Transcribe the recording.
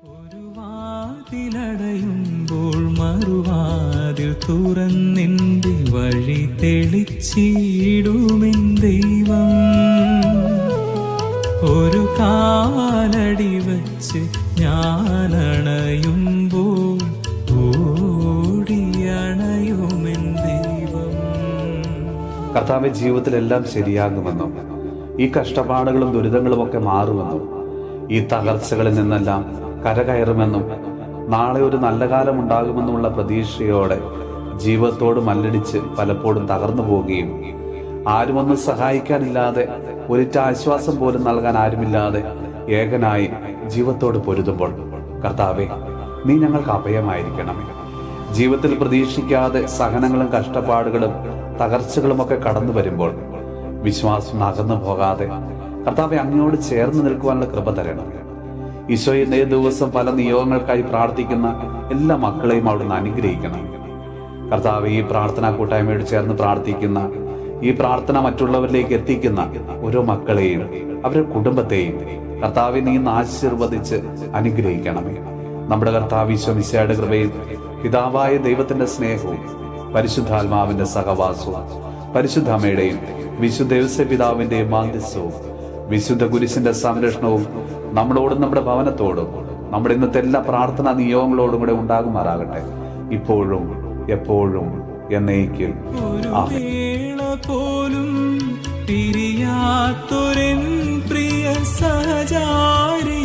ഒരു വാതിലടയുമ്പോൾ മറുവാതിൽ തുറന്നിന്റെ വഴി തെളിച്ചിടുമെൻ ദൈവം. ഒരു കാലടി വച്ച് ഞാനണയുമ്പോൾ ഓടിയണയുമെൻ ദൈവം. കർത്താവെ, ജീവിതത്തിലെല്ലാം ശരിയാകുമെന്നും ഈ കഷ്ടപ്പാടുകളും ദുരിതങ്ങളും ഒക്കെ മാറുമെന്നും ഈ തകർച്ചകളിൽ നിന്നെല്ലാം കരകയറുമെന്നും നാളെ ഒരു നല്ല കാലം ഉണ്ടാകുമെന്നുമുള്ള പ്രതീക്ഷയോടെ ജീവിതത്തോട് മല്ലടിച്ച് പലപ്പോഴും തകർന്നു പോവുകയും ആരുമൊന്നും സഹായിക്കാനില്ലാതെ ഒരിറ്റ ആശ്വാസം പോലും നൽകാൻ ആരുമില്ലാതെ ഏകനായി ജീവിതത്തോട് പൊരുതുമ്പോൾ, കർത്താവെ, നീ ഞങ്ങൾക്ക് അഭയമായിരിക്കണമേ. ജീവിതത്തിൽ പ്രതീക്ഷിക്കാതെ സഹനങ്ങളും കഷ്ടപ്പാടുകളും തകർച്ചകളുമൊക്കെ കടന്നു വരുമ്പോൾ വിശ്വാസം അകന്നു പോകാതെ കർത്താവെ, അങ്ങയോട് ചേർന്ന് നിൽക്കുവാനുള്ള കൃപ തരണം. ഈശോയെ, ഇന്നേ ദിവസം പല നിയോഗങ്ങൾക്കായി പ്രാർത്ഥിക്കുന്ന എല്ലാ മക്കളെയും അവിടുന്ന് അനുഗ്രഹിക്കണം. കർത്താവെ, ഈ പ്രാർത്ഥനാ കൂട്ടായ്മയോട് ചേർന്ന് പ്രാർത്ഥിക്കുന്ന, ഈ പ്രാർത്ഥന മറ്റുള്ളവരിലേക്ക് എത്തിക്കുന്ന ഓരോ മക്കളെയും അവരുടെ കുടുംബത്തെയും കർത്താവെ, നീ ഇന്ന് ആശീർവദിച്ച് അനുഗ്രഹിക്കണമേ. നമ്മുടെ കർത്താവ് ഈശോ മിശിഹായുടെ കൃപയും പിതാവായ ദൈവത്തിന്റെ സ്നേഹവും പരിശുദ്ധാത്മാവിന്റെ സഹവാസവും പരിശുദ്ധ അമ്മയുടെയും വിശുദ്ധ ഔസേപ്പ് പിതാവിന്റെയും മാധ്യസ്ഥവും വിശുദ്ധ കുരിശിന്റെ സംരക്ഷണവും നമ്മളോടും നമ്മുടെ ഭവനത്തോടും നമ്മുടെ ഇന്നത്തെ എല്ലാ പ്രാർത്ഥനാ നിയോഗങ്ങളോടും കൂടെ ഉണ്ടാകുമാറാകട്ടെ, ഇപ്പോഴും എപ്പോഴും എന്നേക്കും. പോലും പിരിയാത്തൊരൻ പ്രിയ സഹചാരി